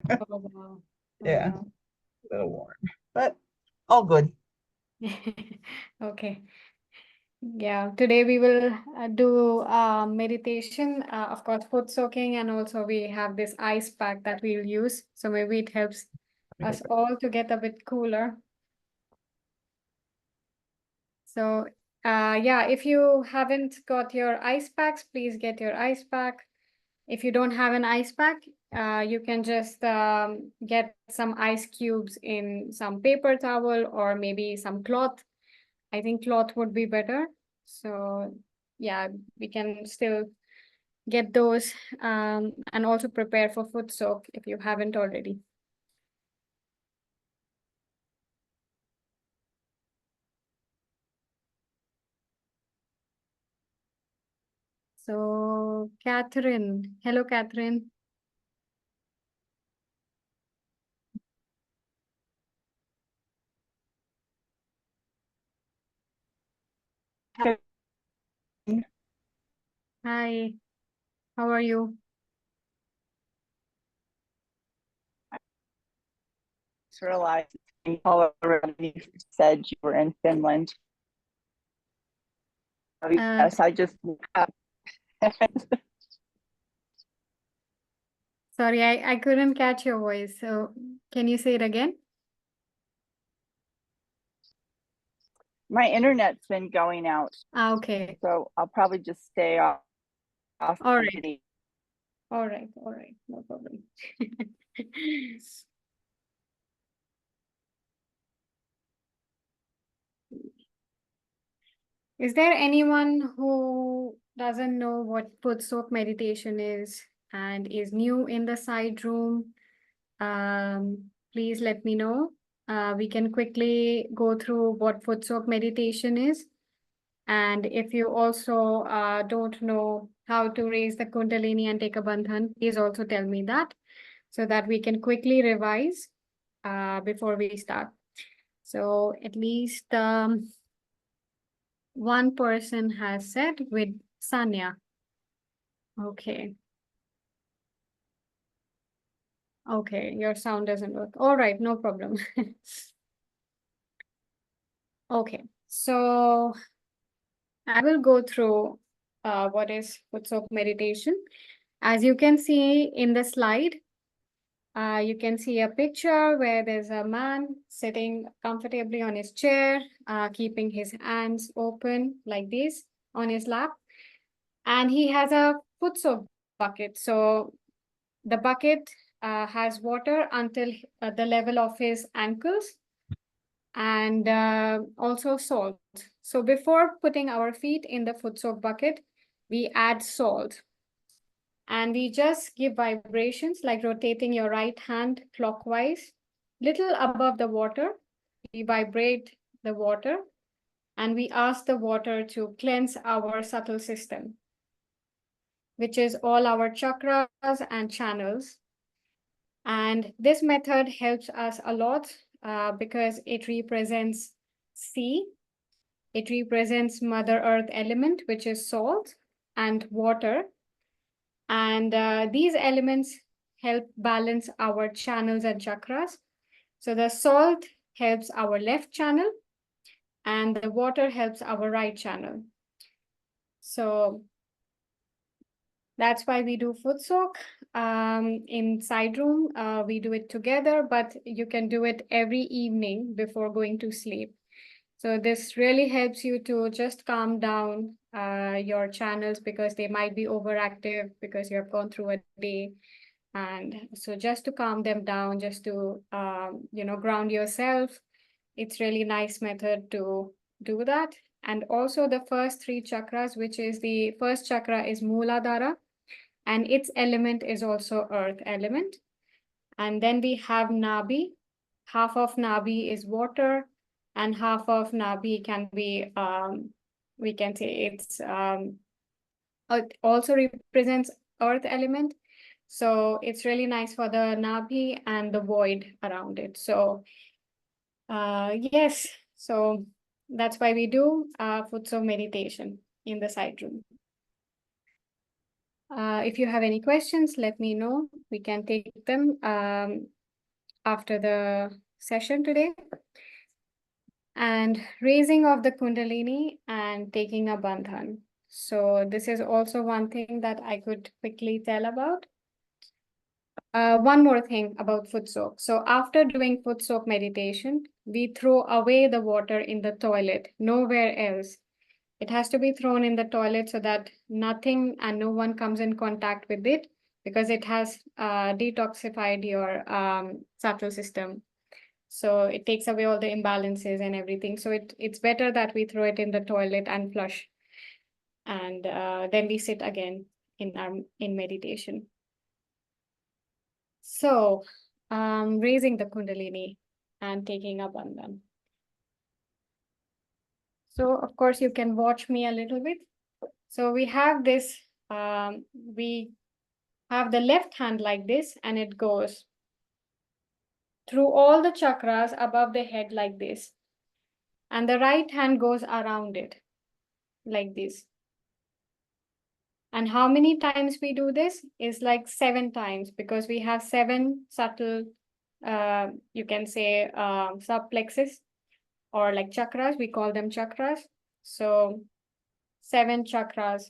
Oh, wow. Oh, Yeah, wow. a little warm, but all good. Okay. Yeah, today we will do meditation, of course, foot soaking, and also we have this ice pack that we'll use. So maybe it helps us all to get a bit cooler. So, yeah, if you haven't got your ice packs, please get your ice pack. If you don't have an ice pack, you can just get some ice cubes in some paper towel or maybe some cloth. I think cloth would be better. So, yeah, we can still get those and also prepare for foot soak if you haven't already. So, Catherine, hello, Catherine. Hi, how are you? Just realized already said you were in Finland. Oh, Uh, yes, I just woke up. Sorry, I couldn't catch your voice. So can you say it again? My internet's been going out, Ah, okay. so I'll probably just stay off All the right. video. All right. All right. No problem. Is there anyone who doesn't know what foot soak meditation is and is new in the side room? Please let me know. We can quickly go through what foot soak meditation is. And if you also don't know how to raise the Kundalini and take a bandhan, please also tell me that so that we can quickly revise before we start. So at least one person has said with Sanya. Okay. Okay, your sound doesn't work. All right, no problem. Okay, so I will go through what is foot soak meditation. As you can see in the slide, you can see a picture where there's a man sitting comfortably on his chair, keeping his hands open like this on his lap. And he has a foot soak bucket. So the bucket has water until the level of his ankles and also salt. So before putting our feet in the foot soak bucket, we add salt. And we just give vibrations like rotating your right hand clockwise, little above the water. We vibrate the water and we ask the water to cleanse our subtle system, which is all our chakras and channels. And this method helps us a lot because it represents sea, it represents Mother Earth element, which is salt and water. And these elements help balance our channels and chakras. So the salt helps our left channel and the water helps our right channel. So that's why we do foot soak in side room. We do it together, but you can do it every evening before going to sleep. So this really helps you to just calm down your channels because they might be overactive because you have gone through a day. And so just to calm them down, just to ground yourself, it's really nice method to do that. And also the first three chakras, which is the first chakra is Mooladhara, and its element is also earth element. And then we have Nabi. Half of Nabi is water, and half of Nabi can be, we can say it also represents earth element. So it's really nice for the Nabi and the void around it. So yes, so that's why we do foot soak meditation in the side room. If you have any questions, let me know. We can take them after the session today. And raising of the Kundalini and taking a bandhan. So this is also one thing that I could quickly tell about. One more thing about foot soak. So after doing foot soak meditation, we throw away the water in the toilet, nowhere else. It has to be thrown in the toilet so that nothing and no one comes in contact with it, because it has detoxified your subtle system. So it takes away all the imbalances and everything. So it's better that we throw it in the toilet and flush. And then we sit again in meditation. So raising the Kundalini and taking a bandhan. So of course you can watch me a little bit. So we have this, we have the left hand like this, and it goes through all the chakras above the head like this. And the right hand goes around it like this. And how many times we do this is like 7 times, because we have 7 subtle, you can say subplexes, or like chakras, we call them chakras. So 7 chakras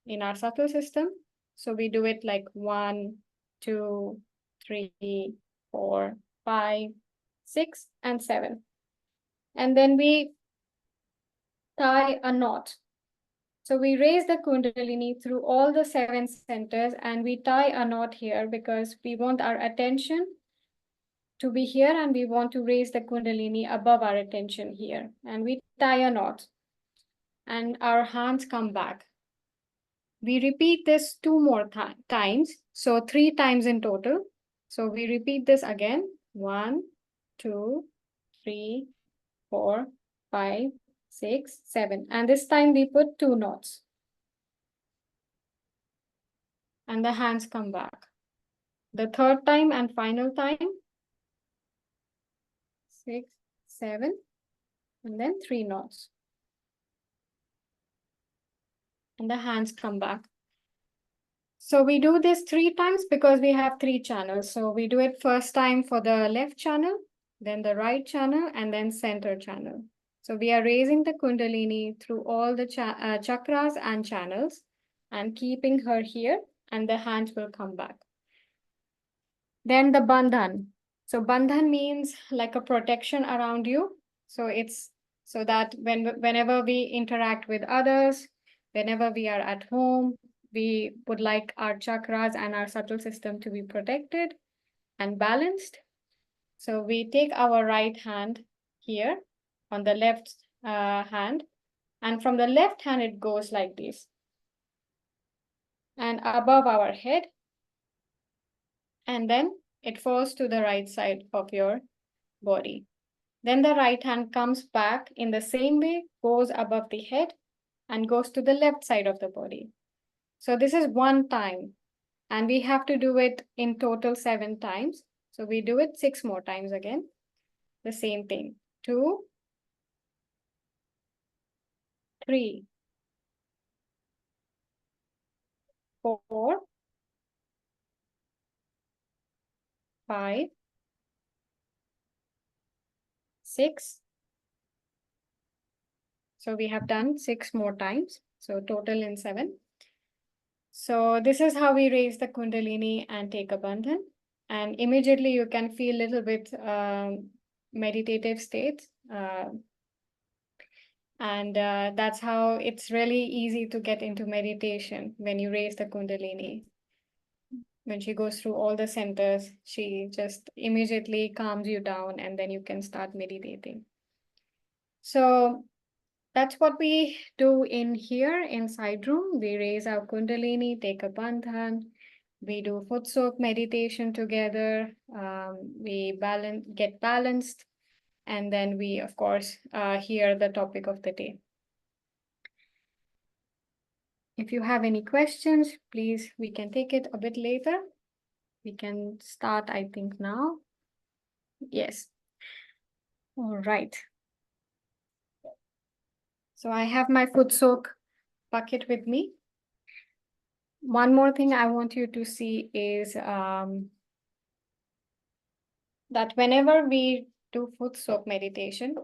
in our subtle system. So we do it like 1, 2, 3, 4, 5, 6, and 7. And then we tie a knot. So we raise the Kundalini through all the 7 centers, and we tie a knot here because we want our attention to be here, and we want to raise the Kundalini above our attention here. And we tie a knot, and our hands come back. We repeat this 2 more times, so 3 times in total. So we repeat this again, 1, 2, 3, 4, 5, 6, 7. And this time we put 2 knots. And the hands come back. The third time and final time, 6, 7, and then 3 knots. And the hands come back. So we do this 3 times because we have 3 channels. So we do it first time for the left channel, then the right channel, and then center channel. So we are raising the Kundalini through all the chakras and channels and keeping her here, and the hands will come back. Then the bandhan. So bandhan means like a protection around you. So it's so that whenever we interact with others, whenever we are at home, we would like our chakras and our subtle system to be protected and balanced. So we take our right hand here on the left hand, and from the left hand, it goes like this. And above our head, and then it falls to the right side of your body. Then the right hand comes back in the same way, goes above the head, and goes to the left side of the body. So this is 1 time, and we have to do it in total 7 times. So we do it 6 more times again. The same thing. 2, 3, 4, 5, 6. So we have done 6 more times. So total in 7. So this is how we raise the Kundalini and take a bandhan. And immediately you can feel a little bit meditative state. And that's how it's really easy to get into meditation when you raise the Kundalini. When she goes through all the centers, she just immediately calms you down, and then you can start meditating. So that's what we do in here in side room. We raise our Kundalini, take a bandhan. We do foot soak meditation together. We get balanced. And then we, of course, hear the topic of the day. If you have any questions, please, we can take it a bit later. We can start, I think, now. Yes. All right. So I have my foot soak bucket with me. One more thing I want you to see is that whenever we do foot soak meditation,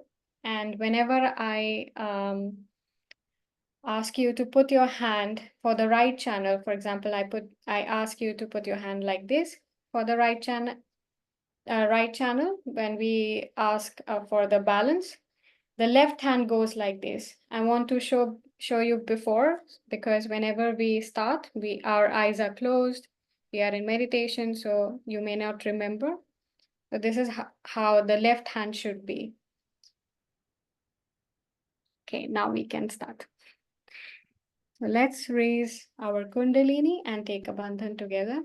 and whenever I ask you to put your hand for the right channel, for example, I ask you to put your hand like this for the right channel. When we ask for the balance, the left hand goes like this. I want to show you before, because whenever we start, our eyes are closed, we are in meditation, so you may not remember. So this is how the left hand should be. Okay, now we can start. So let's raise our Kundalini and take a bandhan together.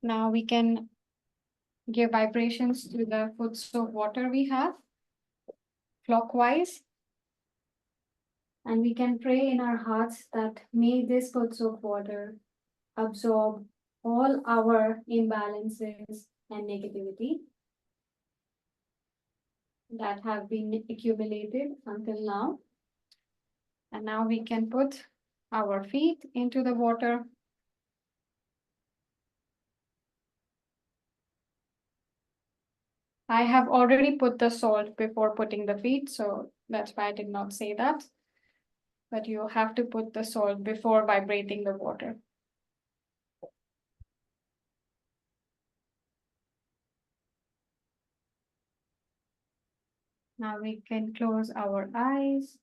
Now we can give vibrations to the foot soap water we have clockwise. And we can pray in our hearts that may this foot soap water absorb all our imbalances and negativity that have been accumulated until now. And now we can put our feet into the water. I have already put the salt before putting the feet, so that's why I did not say that. But you have to put the salt before vibrating the water. Now we can close our eyes.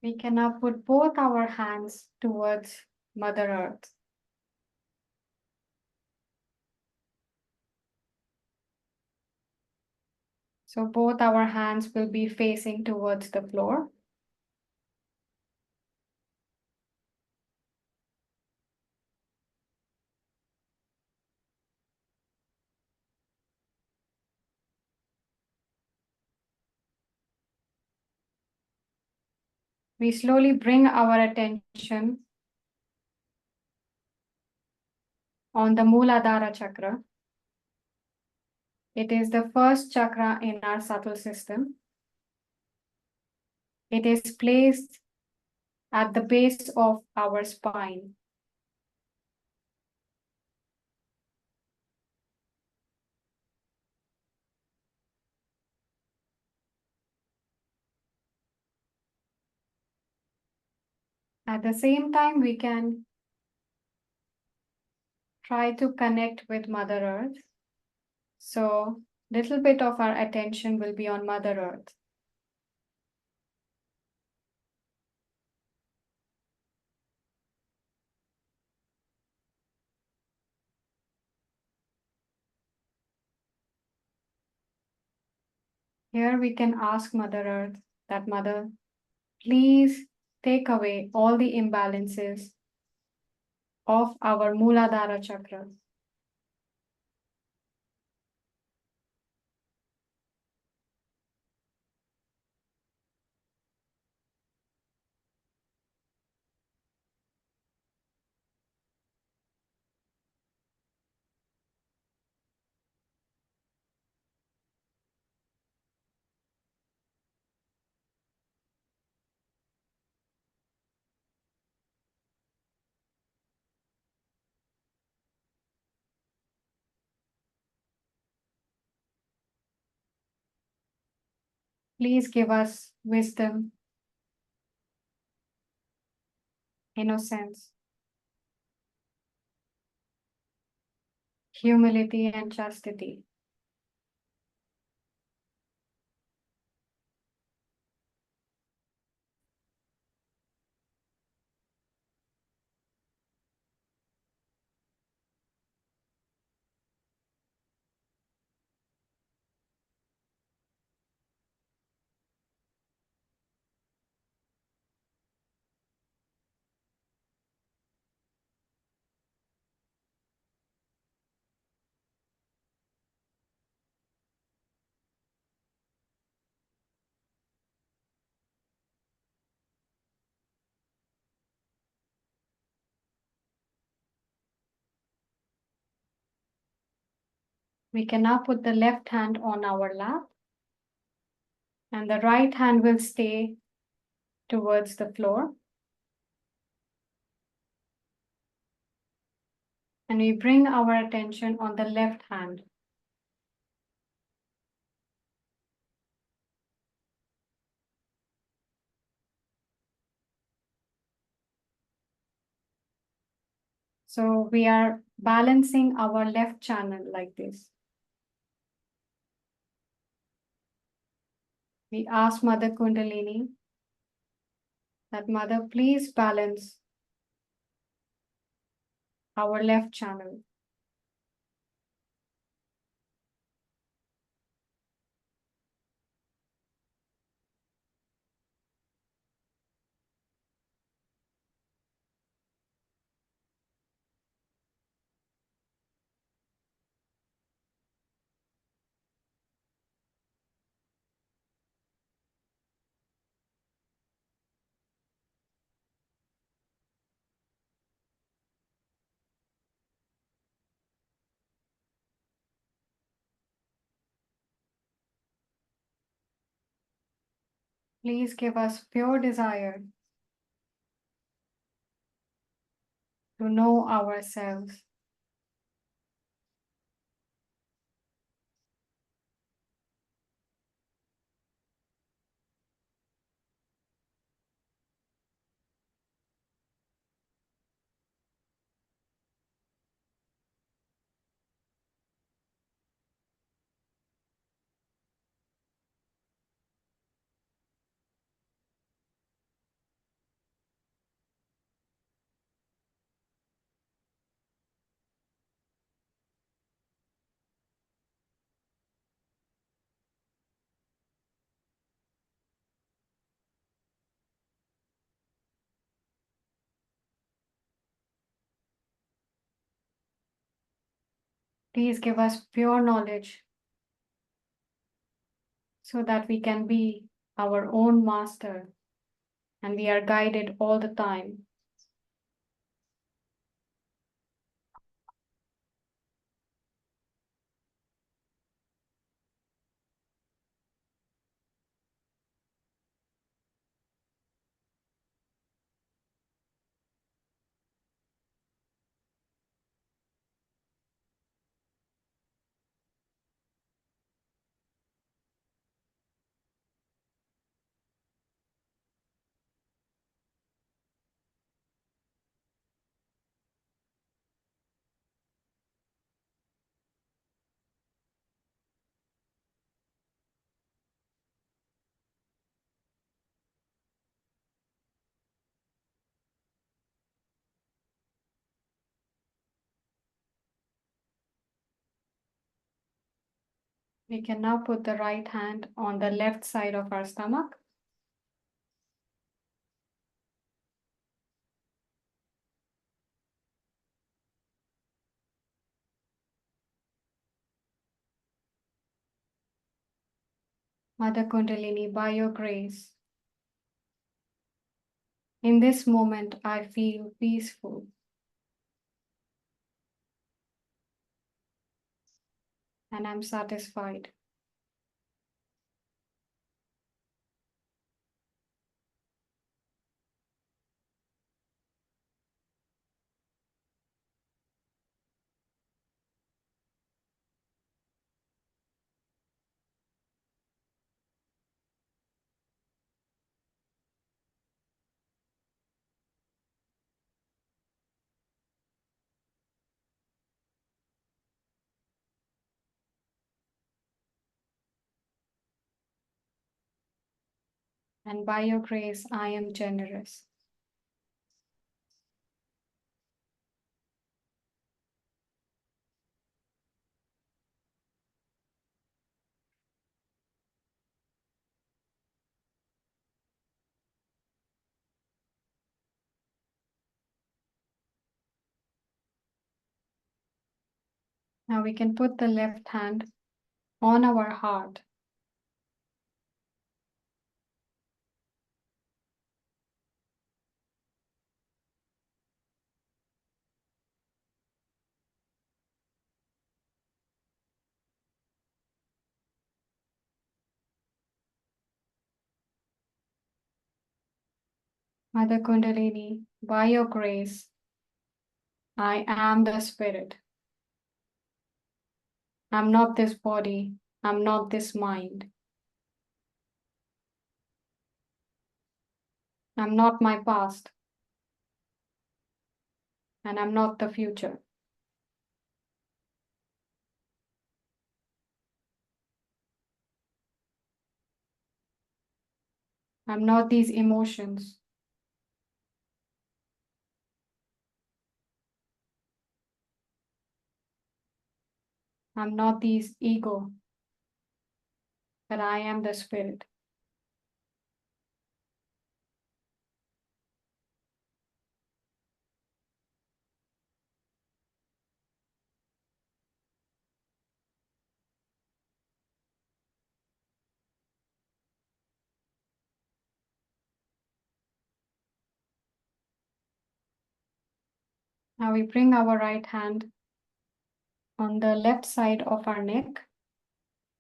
We can now put both our hands towards Mother Earth. So both our hands will be facing towards the floor. We slowly bring our attention on the Muladhara chakra. It is the first chakra in our subtle system. It is placed at the base of our spine. At the same time, we can try to connect with Mother Earth. So little bit of our attention will be on Mother Earth. Here we can ask Mother Earth that, Mother, please take away all the imbalances of our Muladhara chakra. Please give us wisdom, innocence, humility, and chastity. We can now put the left hand on our lap, and the right hand will stay towards the floor. And we bring our attention on the left hand. So we are balancing our left channel like this. We ask Mother Kundalini that Mother, please balance our left channel. Please give us pure desire to know ourselves. Please give us pure knowledge so that we can be our own master and we are guided all the time. We can now put the right hand on the left side of our stomach. Mother Kundalini, by your grace, in this moment I feel peaceful and I'm satisfied. And by your grace, I am generous. Now we can put the left hand on our heart. Mother Kundalini, by your grace, I am the spirit. I'm not this body. I'm not this mind. I'm not my past. And I'm not the future. I'm not these emotions. I'm not these ego, but I am the spirit. Now we bring our right hand on the left side of our neck,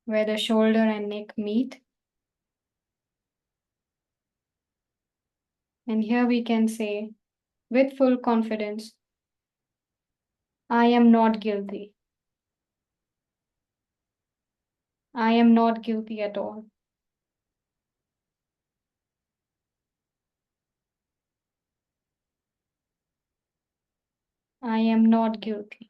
where the shoulder and neck meet. And here we can say, with full confidence, I am not guilty. I am not guilty at all. I am not guilty.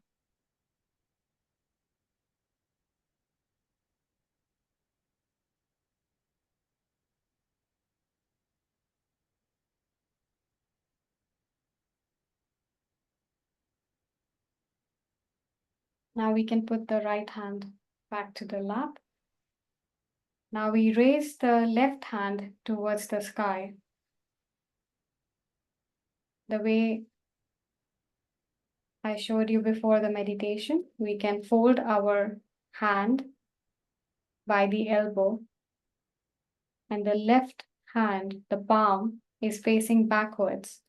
Now we can put the right hand back to the lap. Now we raise the left hand towards the sky, the way I showed you before the meditation. We can fold our hand by the elbow, and the left hand, the palm, is facing backwards.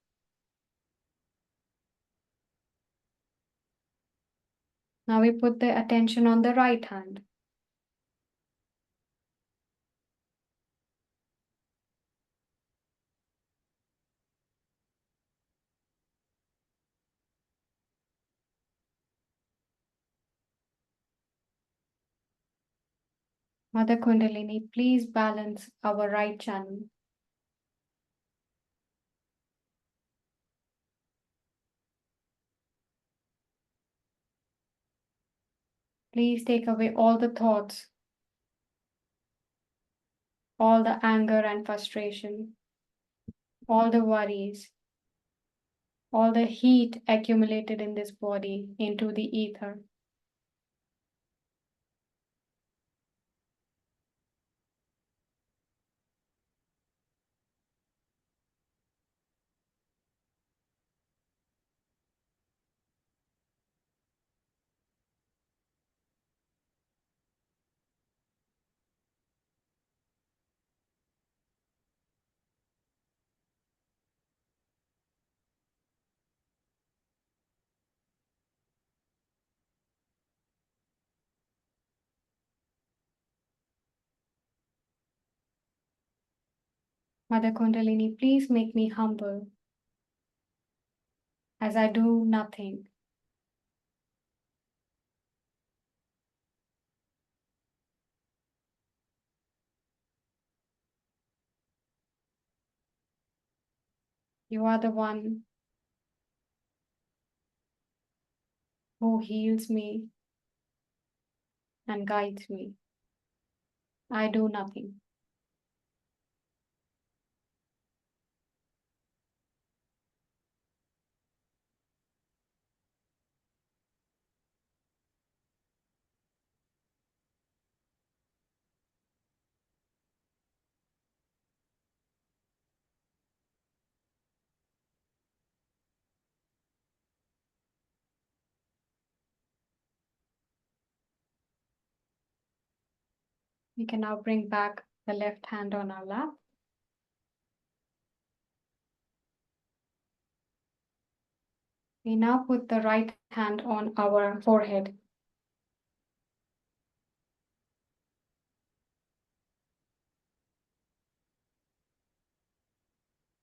Now we put the attention on the right hand. Mother Kundalini, please balance our right channel. Please take away all the thoughts, all the anger and frustration, all the worries, all the heat accumulated in this body into the ether. Mother Kundalini, please make me humble as I do nothing. You are the one who heals me and guides me. I do nothing. We can now bring back the left hand on our lap. We now put the right hand on our forehead.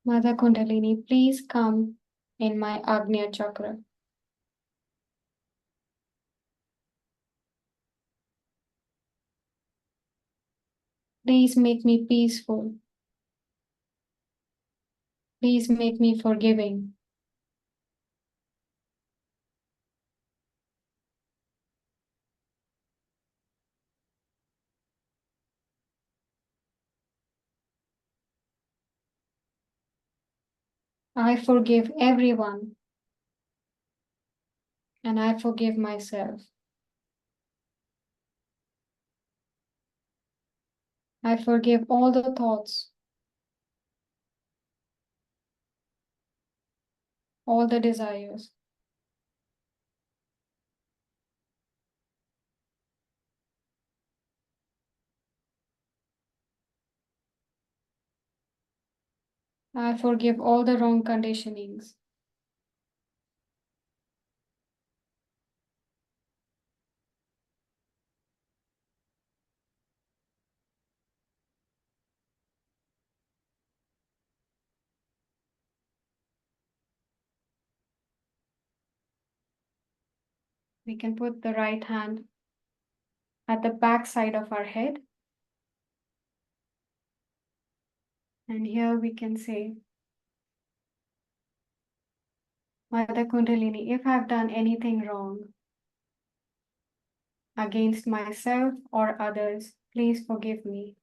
Mother Kundalini, please come in my Agnya chakra. Please make me peaceful. Please make me forgiving. I forgive everyone and I forgive myself. I forgive all the thoughts, all the desires. I forgive all the wrong conditionings. We can put the right hand at the back side of our head. And here we can say, Mother Kundalini, if I've done anything wrong against myself or others, please forgive me.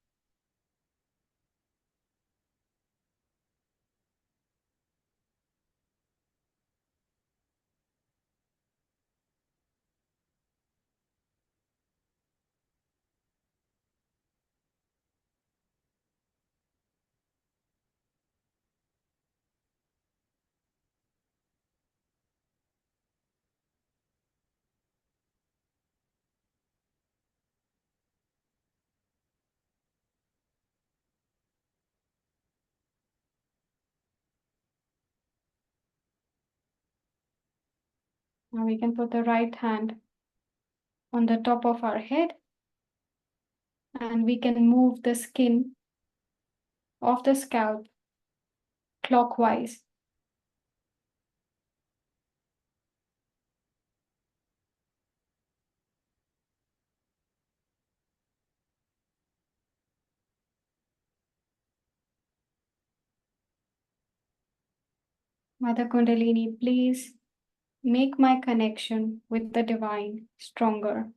Now we can put the right hand on the top of our head and we can move the skin of the scalp clockwise. Mother Kundalini, please make my connection with the divine stronger.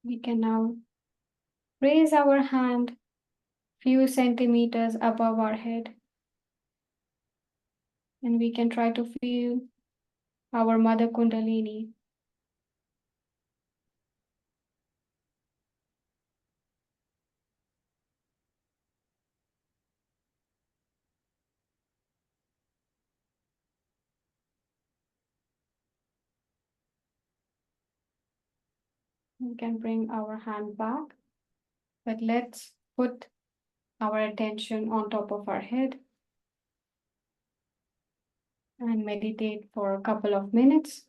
We can now raise our hand few centimeters above our head and we can try to feel our Mother Kundalini. We can bring our hand back, but let's put our attention on top of our head and meditate for a couple of minutes.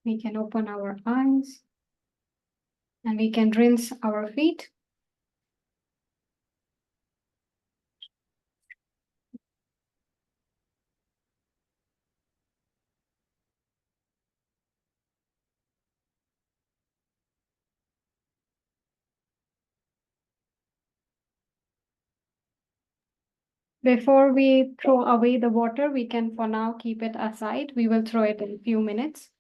We can open our eyes and we can rinse our feet. Before we throw away the water, we can for now keep it aside. We will throw it in a few minutes.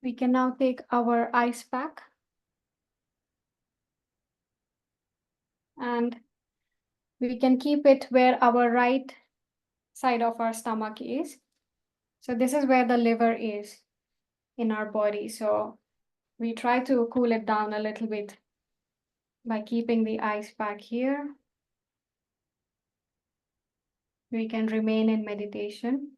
We can now take our ice pack and we can keep it where our right side of our stomach is. So this is where the liver is in our body. So we try to cool it down a little bit by keeping the ice pack here. We can remain in meditation.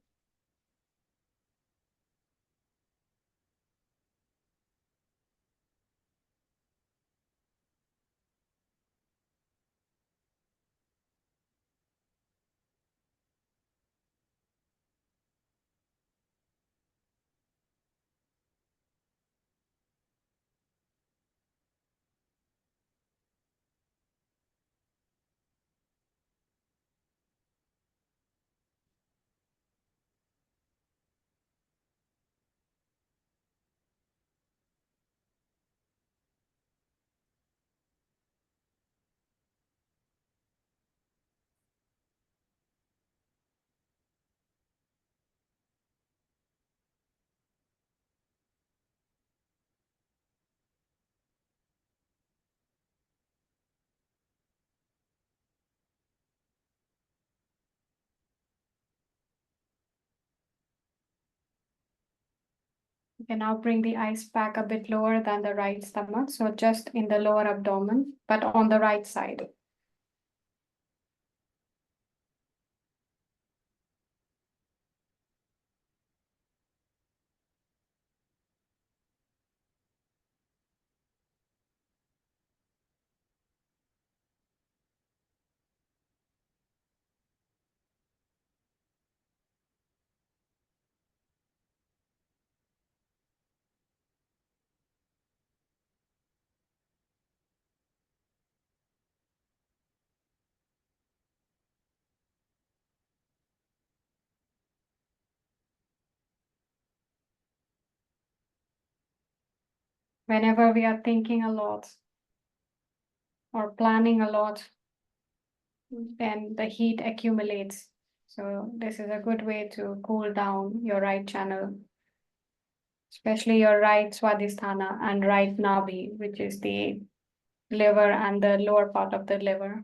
You can now bring the ice pack a bit lower than the right stomach. So just in the lower abdomen, but on the right side. Whenever we are thinking a lot or planning a lot, then the heat accumulates. So this is a good way to cool down your right channel, especially your right Swadhisthana and right Nabi, which is the liver and the lower part of the liver.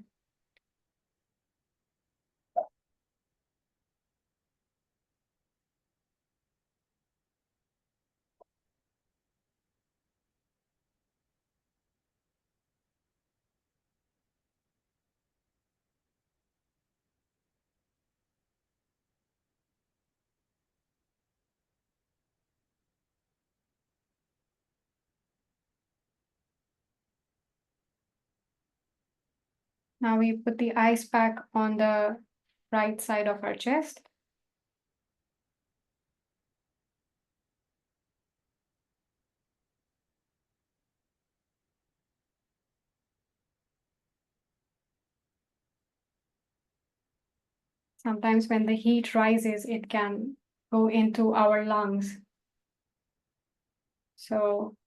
Now we put the ice pack on the right side of our chest. Sometimes when the heat rises, it can go into our lungs. So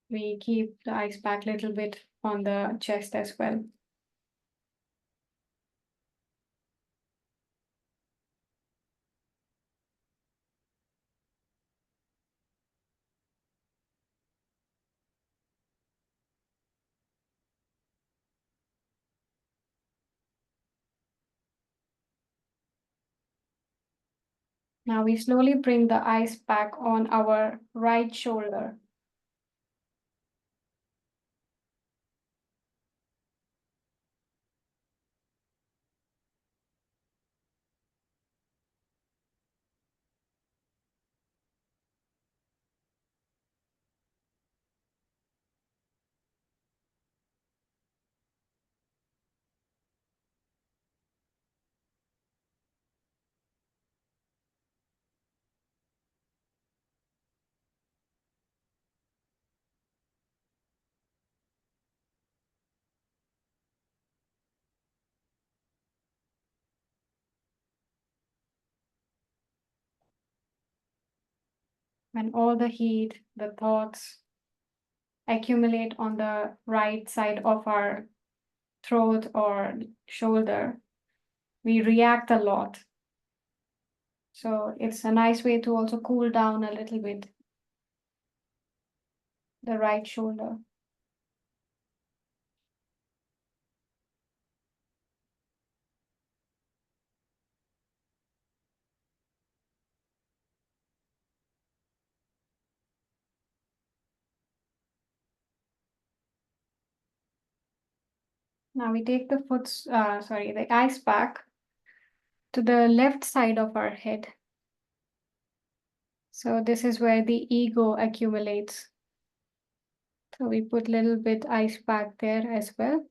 we keep the ice pack a little bit on the chest as well. Now we slowly bring the ice pack on our right shoulder. When all the heat, the thoughts accumulate on the right side of our throat or shoulder, we react a lot. So it's a nice way to also cool down a little bit the right shoulder. Now we take the the ice pack to the left side of our head. So this is where the ego accumulates. So we put little bit ice pack there as well.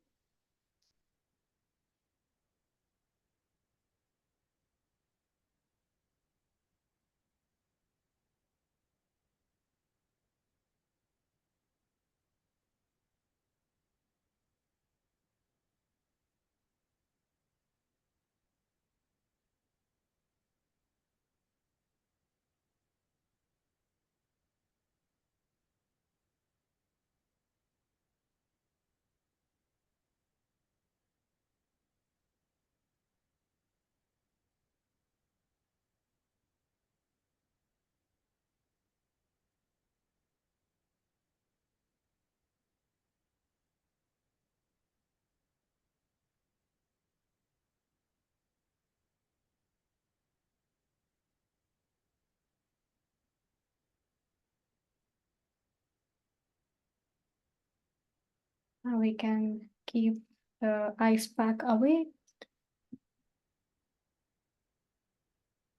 Now we can keep the ice pack away.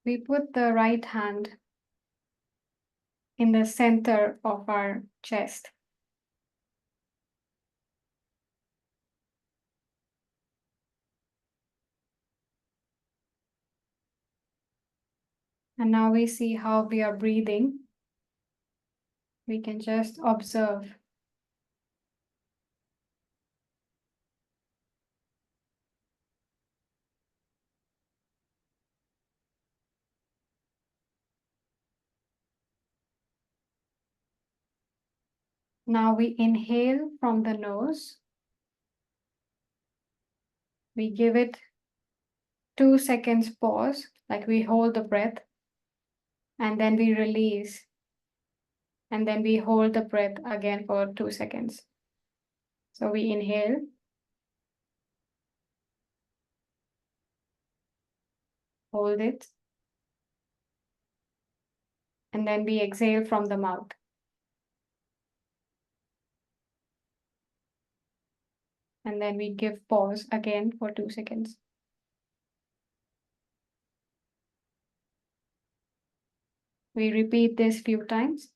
We put the right hand in the center of our chest. And now we see how we are breathing. We can just observe. Now we inhale from the nose. We give it 2 seconds pause, like we hold the breath, and then we release. And then we hold the breath again for 2 seconds. So we inhale. Hold it. And then we exhale from the mouth. And then we give pause again for 2 seconds. We repeat this few times.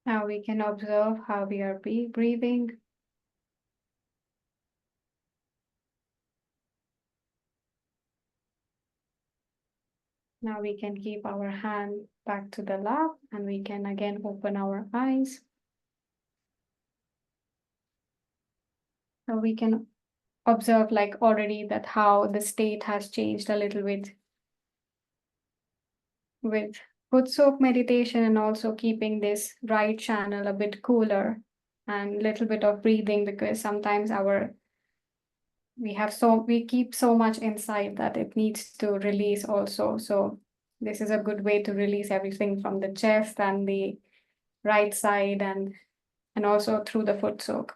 Now we can observe how we are breathing. Now we can keep our hand back to the lap and we can again open our eyes. So we can observe like already that how the state has changed a little bit with foot soak meditation and also keeping this right channel a bit cooler and little bit of breathing because sometimes we keep so much inside that it needs to release also. So this is a good way to release everything from the chest and the right side and also through the foot soak.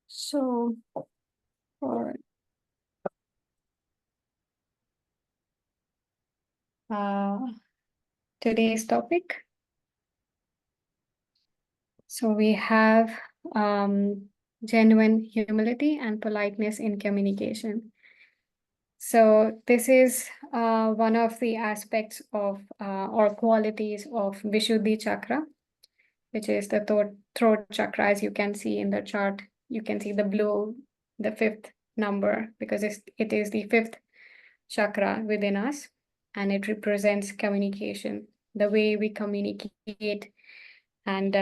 So for today's topic, so we have genuine humility and politeness in communication. So this is one of the aspects of or qualities of Vishuddhi chakra, which is the throat chakra. As you can see in the chart, you can see the blue, the fifth number, because it is the fifth chakra within us, and it represents communication, the way we communicate, and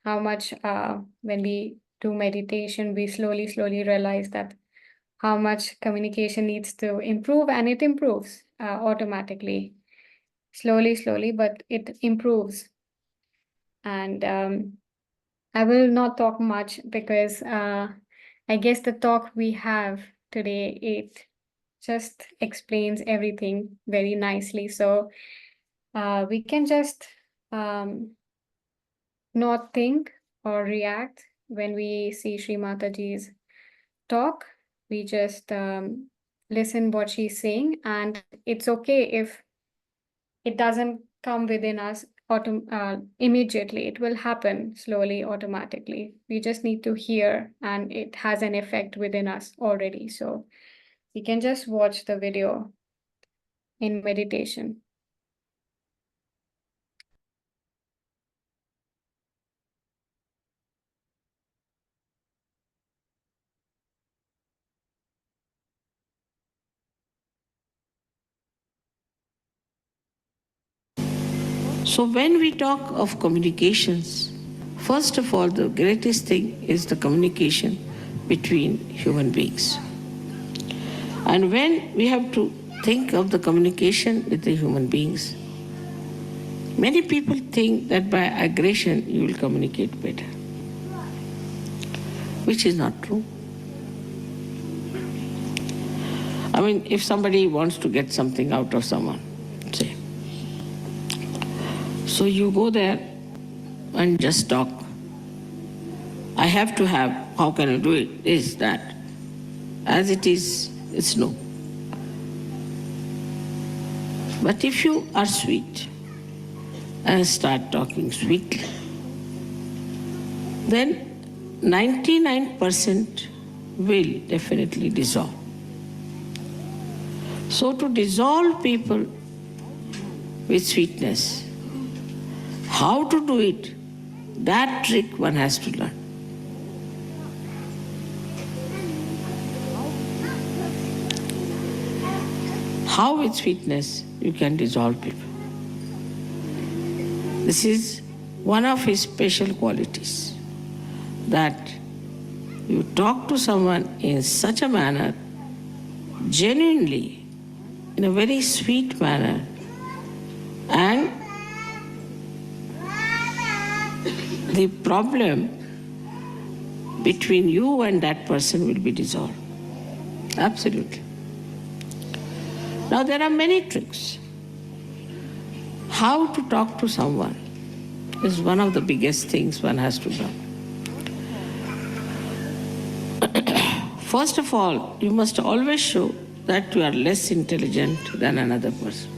how much when we do meditation, we slowly realize that how much communication needs to improve, and it improves automatically, slowly, but it improves. And I will not talk much because I guess the talk we have today, it just explains everything very nicely. So we can just not think or react when we see Sri Mataji's talk. We just listen what she's saying, and it's okay if it doesn't come within us immediately. It will happen slowly, automatically. We just need to hear, and it has an effect within us already. So we can just watch the video in meditation. So when we talk of communications, first of all, the greatest thing is the communication between human beings. And when we have to think of the communication with the human beings, many people think that by aggression you will communicate better, which is not true. I mean, if somebody wants to get something out of someone, say, so you go there and just talk. I have to have, how can I do it? Is that. As it is, it's no. But if you are sweet and start talking sweetly, then 99% will definitely dissolve. So to dissolve people with sweetness, how to do it, that trick one has to learn. How with sweetness you can dissolve people. This is one of his special qualities, that you talk to someone in such a manner, genuinely, in a very sweet manner, and the problem between you and that person will be dissolved. Absolutely. Now there are many tricks. How to talk to someone is one of the biggest things one has to learn. First of all, you must always show that you are less intelligent than another person.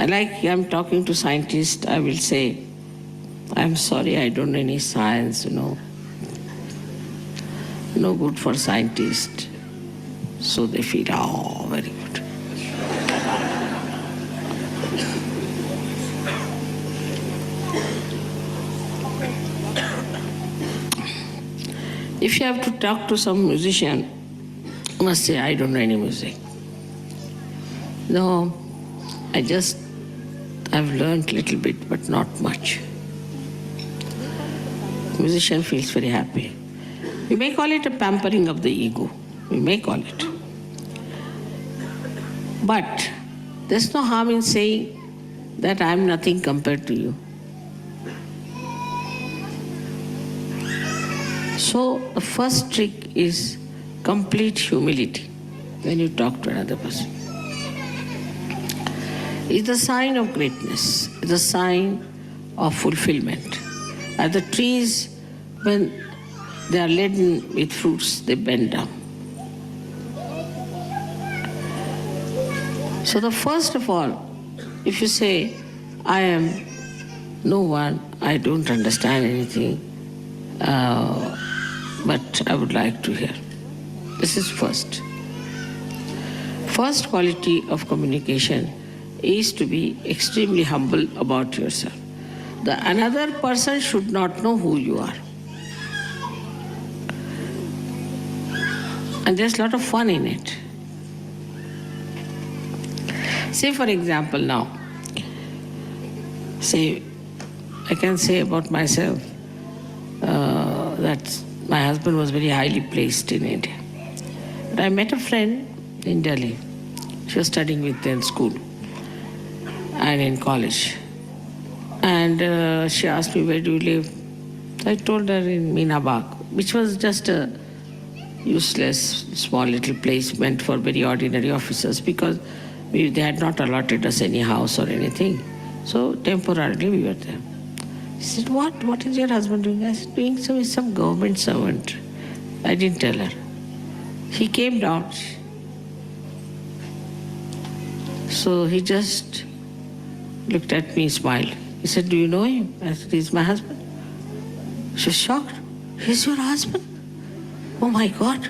Like I'm talking to scientists, I will say, I'm sorry, I don't know any science, no good for scientists. So they feel, oh, very good. If you have to talk to some musician, you must say, I don't know any music. No, I've learned a little bit, but not much. Musician feels very happy. We may call it a pampering of the ego. We may call it. But there's no harm in saying that I'm nothing compared to you. So the first trick is complete humility when you talk to another person. It's a sign of greatness. It's a sign of fulfillment. As the trees, when they are laden with fruits, they bend down. So the first of all, if you say, I am no one, I don't understand anything, but I would like to hear. This is first. First quality of communication is to be extremely humble about yourself. The another person should not know who you are. And there's a lot of fun in it. Say, for example, now, I can say about myself that my husband was very highly placed in India. But I met a friend in Delhi. She was studying with me in school and in college. And she asked me, where do you live? I told her in Meenabag, which was just a useless, small little place meant for very ordinary officers because they had not allotted us any house or anything. So temporarily we were there. She said, what is your husband doing? I said, doing some government servant. I didn't tell her. He came down. So he just looked at me, smiled. He said, do you know him? I said, he's my husband. She was shocked. He's your husband? Oh my God.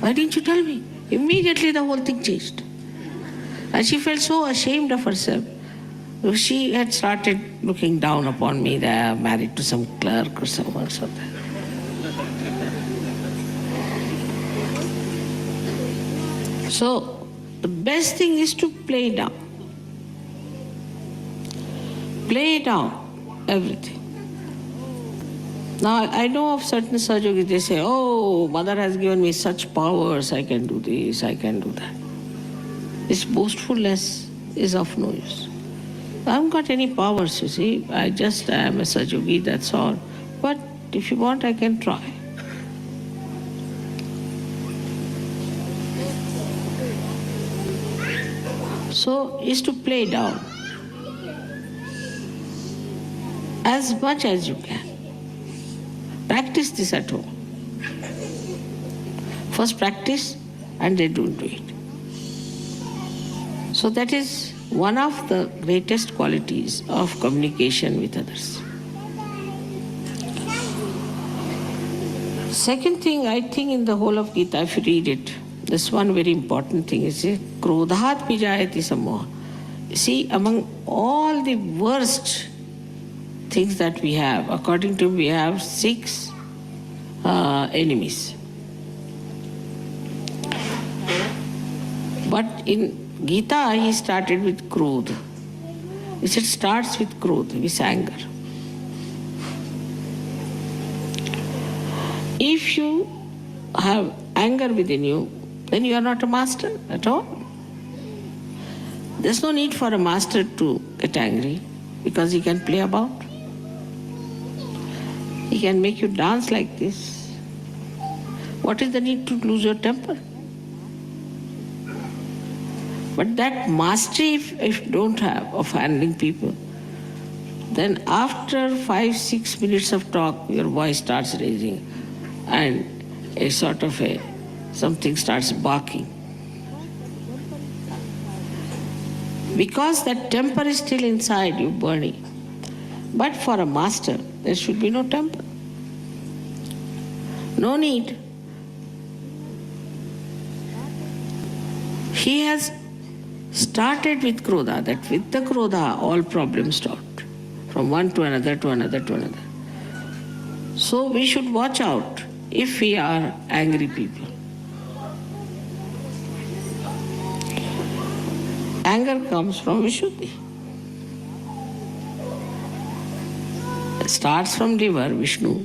Why didn't you tell me? Immediately the whole thing changed. And she felt so ashamed of herself. She had started looking down upon me that I'm married to some clerk or someone. So the best thing is to play down. Play down everything. Now I know of certain Sahajogis, they say, oh, mother has given me such powers, I can do this, I can do that. This boastfulness is of no use. I haven't got any powers, you see. I am a Sahajogi, that's all. But if you want, I can try. So, is to play down as much as you can. Practice this at home. First practice and then don't do it. So that is one of the greatest qualities of communication with others. Second thing, I think in the whole of Gita, if you read it, this one very important thing is krodhat pijayati samoha. See, among all the worst things that we have, according to we have 6 enemies. But in Gita, he started with krodh. He said, starts with krodh, with anger. If you have anger within you, then you are not a master at all. There's no need for a master to get angry because he can play about. He can make you dance like this. What is the need to lose your temper? But that mastery, if you don't have, of handling people, then after 5-6 minutes of talk, your voice starts raising and a sort of something starts barking. Because that temper is still inside you, burning. But for a master, there should be no temper. No need. He has started with krodha, that with the krodha all problems stopped. From one to another, to another, to another. So we should watch out if we are angry people. Anger comes from Vishuddhi. It starts from liver, Vishnu,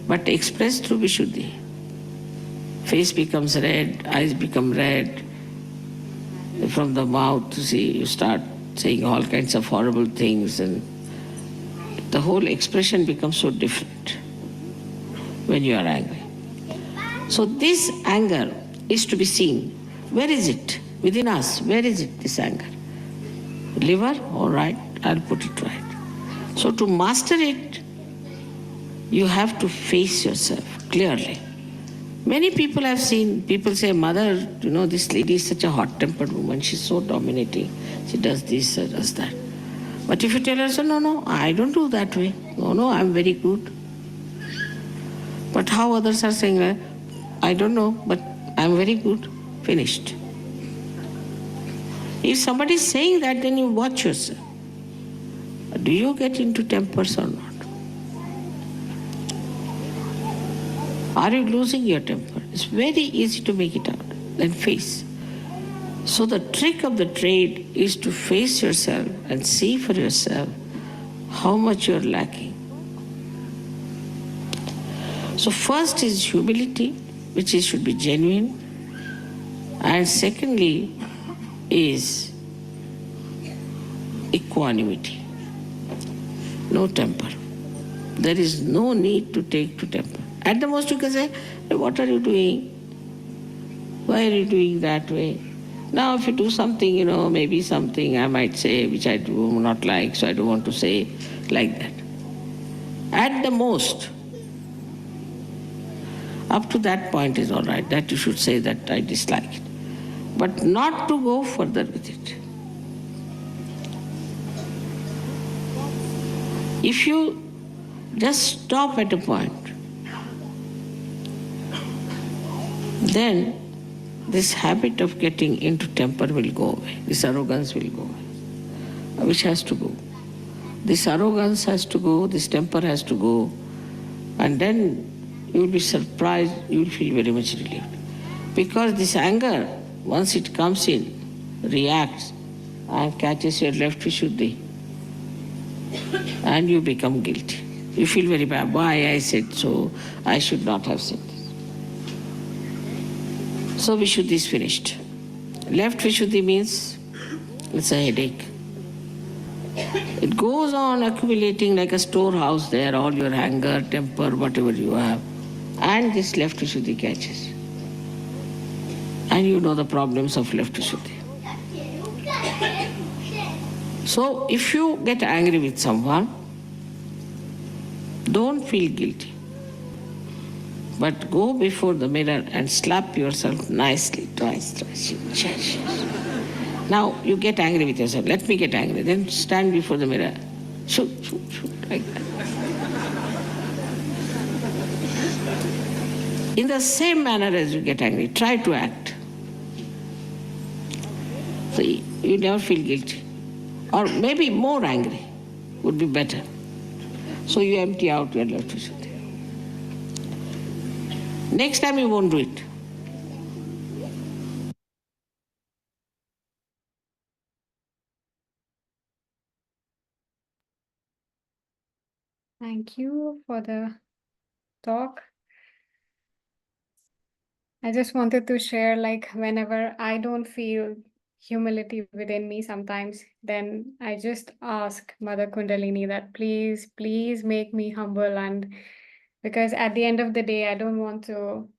but expressed through Vishuddhi. Face becomes red, eyes become red. From the mouth, you start saying all kinds of horrible things and the whole expression becomes so different. when you are angry. So this anger is to be seen. Where is it? Within us, where is it, this anger? Liver? All right, I'll put it right. So to master it, you have to face yourself clearly. Many people have seen, people say, Mother, this lady is such a hot-tempered woman. She's so dominating. She does this, she does that. But if you tell her, so, no, I don't do that way. No, I'm very good. But how others are saying, I don't know, but I'm very good. Finished. If somebody is saying that, then you watch yourself. Do you get into tempers or not? Are you losing your temper? It's very easy to make it out. Then face. So the trick of the trade is to face yourself and see for yourself how much you're lacking. So first is humility, which should be genuine. And secondly is equanimity. No temper. There is no need to take to temper. At the most you can say, what are you doing? Why are you doing that way? Now if you do something, maybe something I might say which I do not like, so I don't want to say like that. At the most, up to that point is all right, that you should say that I dislike it. But not to go further with it. If you just stop at a point, then this habit of getting into temper will go away. This arrogance will go away. Which has to go. This arrogance has to go, this temper has to go, and then you will be surprised, you will feel very much relieved. Because this anger, once it comes in, reacts and catches your left Vishuddhi, and you become guilty. You feel very bad. Why I said so? I should not have said this. So Vishuddhi is finished. Left Vishuddhi means it's a headache. It goes on accumulating like a storehouse there, all your anger, temper, whatever you have. And this left Vishuddhi catches. And you know the problems of left Vishuddhi. So if you get angry with someone, don't feel guilty. But go before the mirror and slap yourself nicely twice. Now you get angry with yourself. Let me get angry. Then stand before the mirror. Shoot, like that. In the same manner as you get angry, try to act. So you never feel guilty. Or maybe more angry would be better. So you empty out your left Vishuddhi. Next time you won't do it. Thank you for the talk. I just wanted to share, like, whenever I don't feel humility within me sometimes, then I just ask Mother Kundalini that please make me humble. And because at the end of the day, I don't want to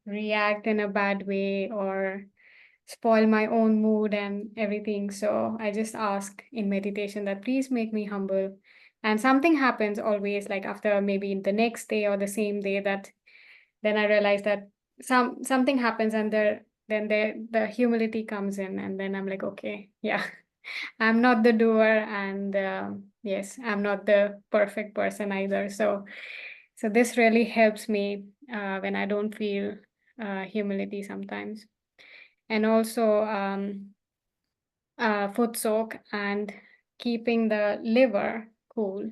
react in a bad way or spoil my own mood and everything. So I just ask in meditation that please make me humble. And something happens always, like after maybe the next day or the same day, that then I realize that something happens, and then the humility comes in, and then I'm like, okay, yeah, I'm not the doer, and yes, I'm not the perfect person either. So this really helps me when I don't feel humility sometimes. And also foot soak and keeping the liver cool.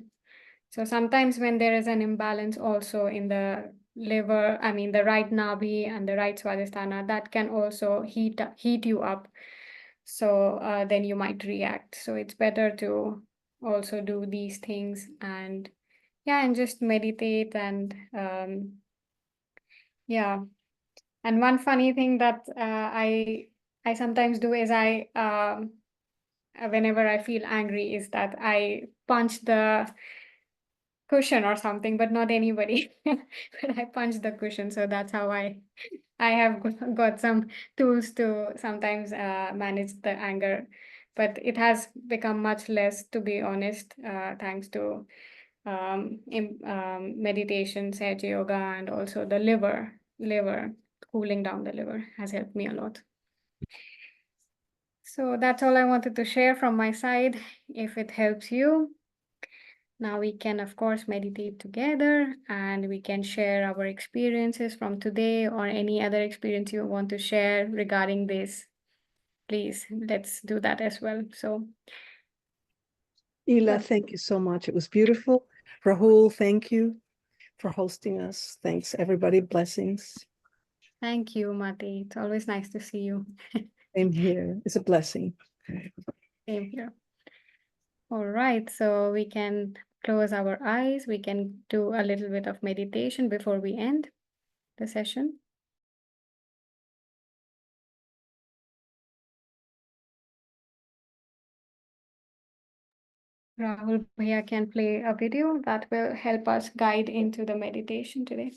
So sometimes when there is an imbalance also in the liver, I mean the right nabi and the right swadhisthana, that can also heat you up. So then you might react. So it's better to also do these things, and yeah, and just meditate. And yeah. And one funny thing that I sometimes do is whenever I feel angry, is that I punch the cushion or something, but not anybody. But I punched the cushion, so that's how I have got some tools to sometimes manage the anger. But it has become much less, to be honest, thanks to meditation, Sage yoga, and also the liver, cooling down the liver has helped me a lot. So that's all I wanted to share from my side. If it helps you, now we can, of course, meditate together and we can share our experiences from today or any other experience you want to share regarding this. Please, let's do that as well. So, Ela, thank you so much. It was beautiful. Rahul, thank you for hosting us. Thanks, everybody. Blessings. thank you, Mati. It's always nice to see you. Same here. It's a blessing. Same here. All right, so we can close our eyes. We can do a little bit of meditation before we end the session. Rahul Bhaiya can play a video that will help us guide into the meditation today.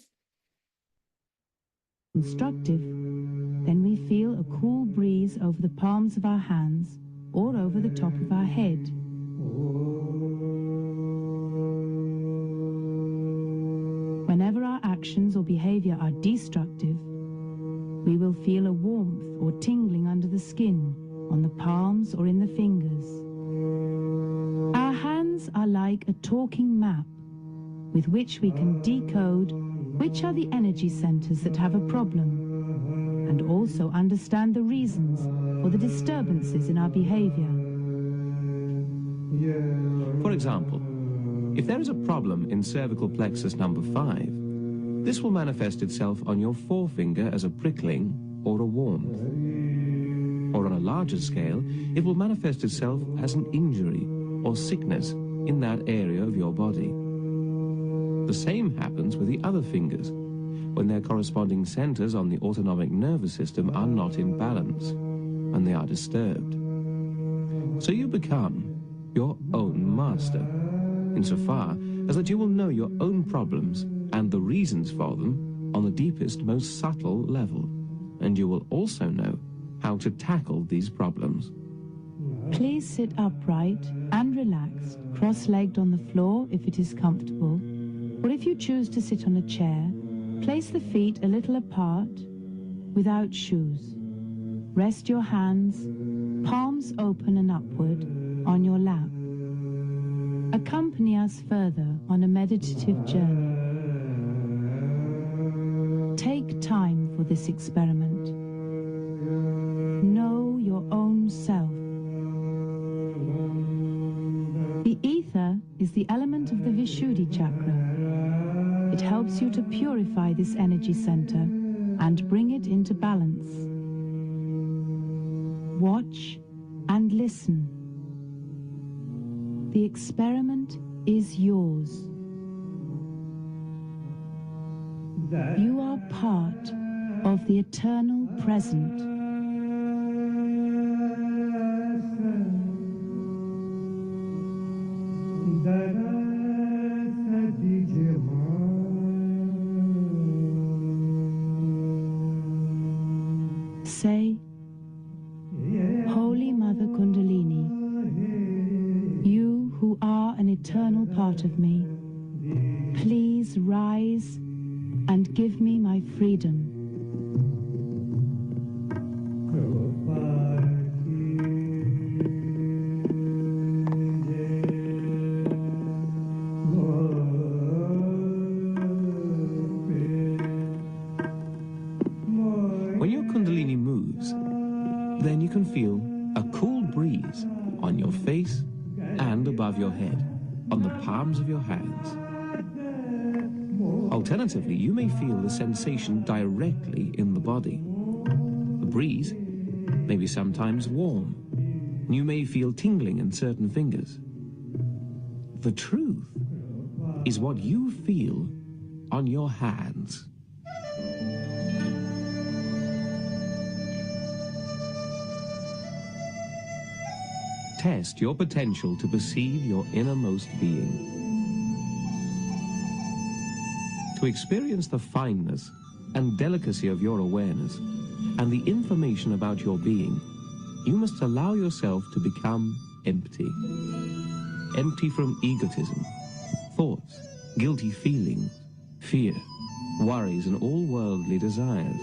Instructive, then we feel a cool breeze over the palms of our hands or over the top of our head. Whenever our actions or behavior are destructive, we will feel a warmth or tingling under the skin, on the palms or in the fingers. Our hands are like a talking map with which we can decode which are the energy centers that have a problem, and also understand the reasons for the disturbances in our behavior. For example, if there is a problem in cervical plexus number 5, this will manifest itself on your forefinger as a prickling or a warmth. Or on a larger scale, it will manifest itself as an injury or sickness in that area of your body. The same happens with the other fingers, when their corresponding centers on the autonomic nervous system are not in balance, and they are disturbed. So you become your own master, insofar as that you will know your own problems and the reasons for them on the deepest, most subtle level, and you will also know how to tackle these problems. Please sit upright and relaxed, cross-legged on the floor if it is comfortable, or if you choose to sit on a chair, place the feet a little apart, without shoes. Rest your hands, palms open and upward, on your lap. Accompany us further on a meditative journey. Take time for this experiment. Know your own self. The ether is the element of the Vishuddhi chakra. It helps you to purify this energy center and bring it into balance. Watch and listen. The experiment is yours. You are part of the eternal present. Say, Holy Mother Kundalini, you who are an eternal part of me, please rise and give me my freedom. When your Kundalini moves, then you can feel a cool breeze on your face and above your head, on the palms of your hands. Alternatively, you may feel the sensation directly in the body. The breeze may be sometimes warm. You may feel tingling in certain fingers. The truth is what you feel on your hands. Test your potential to perceive your innermost being. To experience the fineness and delicacy of your awareness and the information about your being, you must allow yourself to become empty. Empty from egotism, thoughts, guilty feelings, fear, worries, and all worldly desires.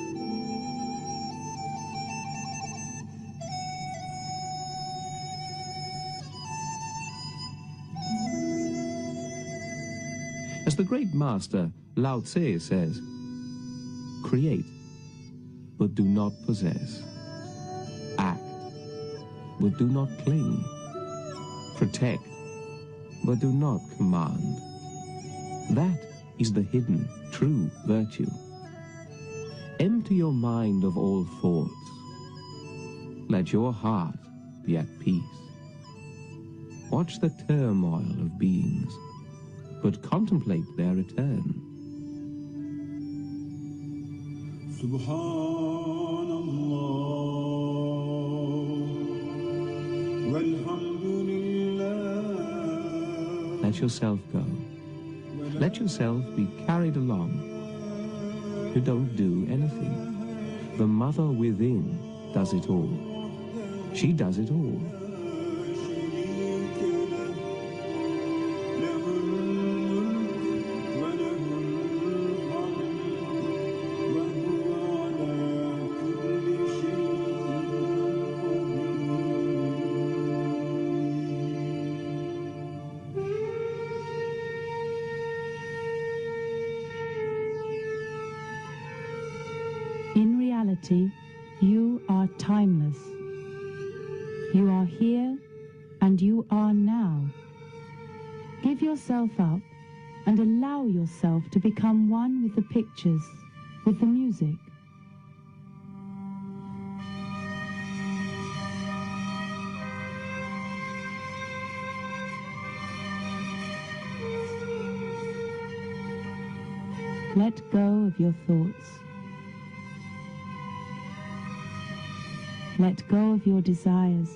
As the great master Lao Tse says, create, but do not possess. Act, but do not cling. Protect, but do not command. That is the hidden, true virtue. Empty your mind of all thoughts. Let your heart be at peace. Watch the turmoil of beings, but contemplate their return. Let yourself go. Let yourself be carried along. You don't do anything. The mother within does it all. She does it all. In reality, you are timeless. You are here and you are now. Give yourself up and allow yourself to become one with the pictures, with the music. Let go of your thoughts. Let go of your desires.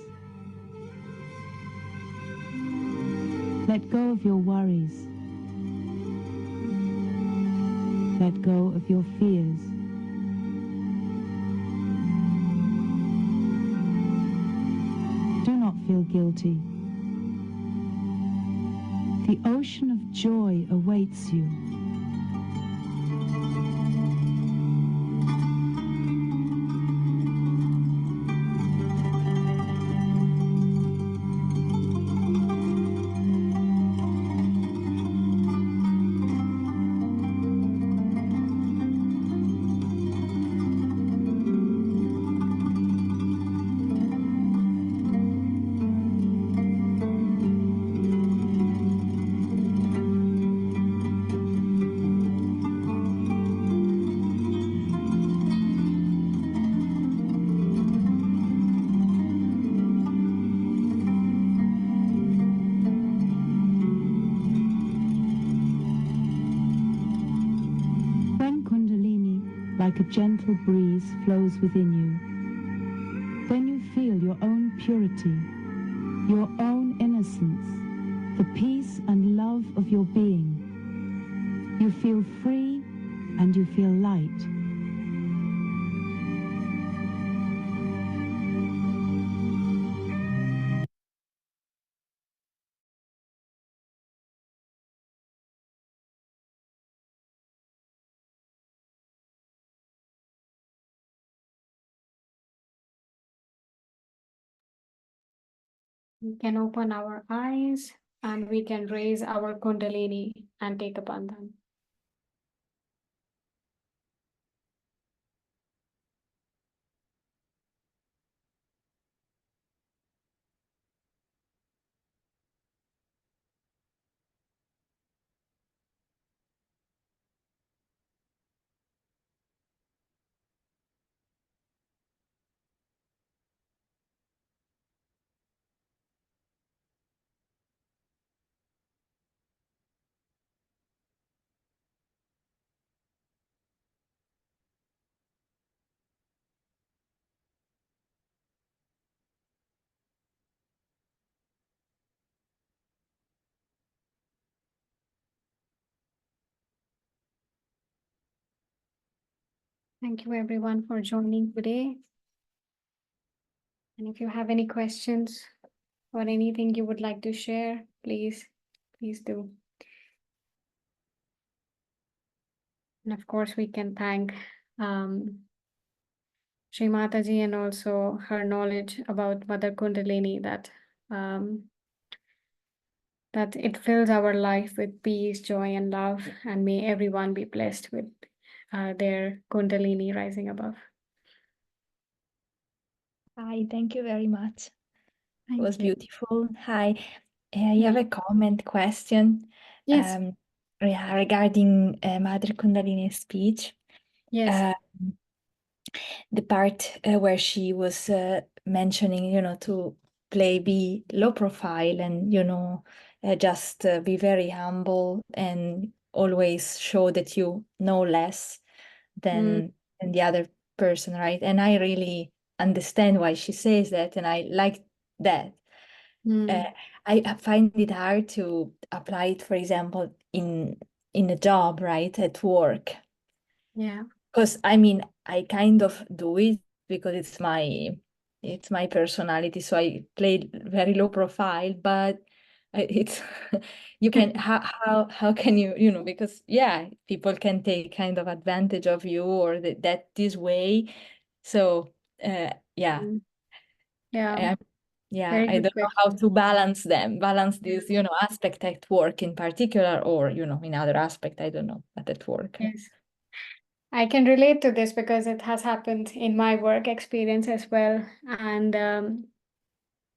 Let go of your worries. Let go of your fears. Do not feel guilty. The ocean of joy awaits you. Like a gentle breeze flows within you, then you feel your own purity, your own innocence, the peace and love of your being. You feel free and you feel light. We can open our eyes and we can raise our Kundalini and take a bandhan. Thank you everyone for joining today. And if you have any questions or anything you would like to share, please do. And of course, we can thank Sri Mataji and also her knowledge about Mother Kundalini that it fills our life with peace, joy, and love. And may everyone be blessed with their Kundalini rising above. Hi, thank you very much. It Thank was you. beautiful. Hi, I have a comment question. Yes. Yeah, regarding Mother Kundalini's speech. Yes. The part where she was mentioning, to be low profile and, just be very humble and always show that you know less than the other person, right? And I really understand why she says that, and I like that. I find it hard to apply it, for example, in a job, right, at work. Yeah. Because I mean, I kind of do it because it's my personality. So I play very low profile, but it's you can how can you because yeah, people can take kind of advantage of you or that this way. So yeah. Yeah. Yeah, Very I good don't know how question. to balance this, aspect at work in particular, or, in other aspect, I don't know, but at work. Yes. I can relate to this because it has happened in my work experience as well. And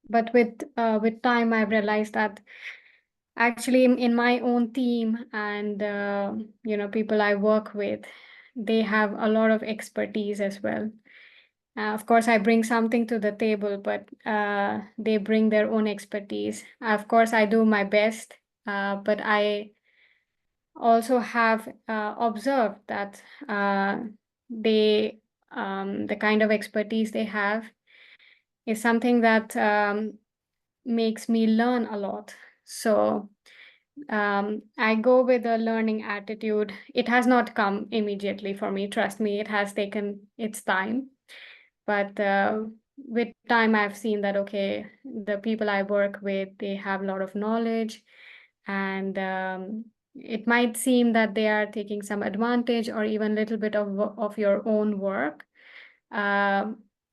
but with time, I've realized that actually in my own team and people I work with, they have a lot of expertise as well. Of course, I bring something to the table, but they bring their own expertise. Of course, I do my best, but I also have observed that they the kind of expertise they have is something that makes me learn a lot. So I go with a learning attitude. It has not come immediately for me. Trust me, it has taken its time. But with time, I've seen that, okay, the people I work with, they have a lot of knowledge. And it might seem that they are taking some advantage or even a little bit of your own work.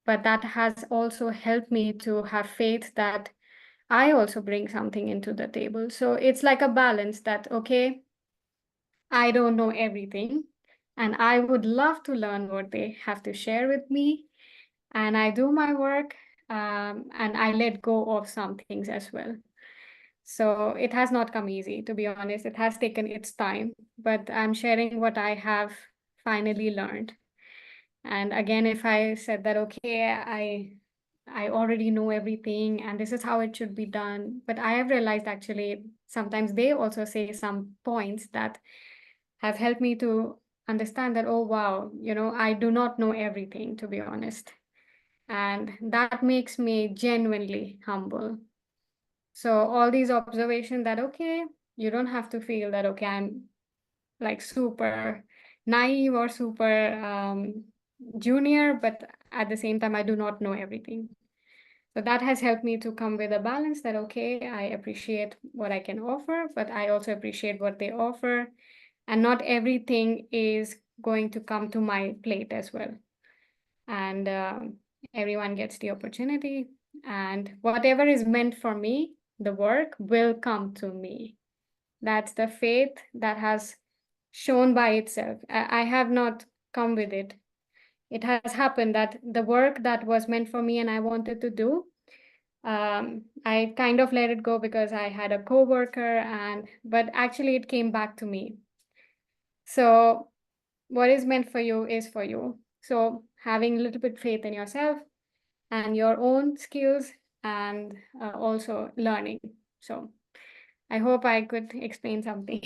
But that has also helped me to have faith that I also bring something into the table. So it's like a balance that, okay, I don't know everything, and I would love to learn what they have to share with me. And I do my work, and I let go of some things as well. So it has not come easy, to be honest. It has taken its time, but I'm sharing what I have finally learned. And again, if I said that, okay, I already know everything and this is how it should be done, but I have realized actually sometimes they also say some points that have helped me to understand that, oh wow, I do not know everything, to be honest. And that makes me genuinely humble. So all these observations that, okay, you don't have to feel that, okay, I'm like super naive or super junior, but at the same time, I do not know everything. So that has helped me to come with a balance that, okay, I appreciate what I can offer, but I also appreciate what they offer. And not everything is going to come to my plate as well. And everyone gets the opportunity. And whatever is meant for me, the work will come to me. That's the faith that has shown by itself. I have not come with it. It has happened that the work that was meant for me and I wanted to do, I kind of let it go because I had a coworker, but actually it came back to me. So what is meant for you is for you. So having a little bit faith in yourself and your own skills and also learning. So I hope I could explain something.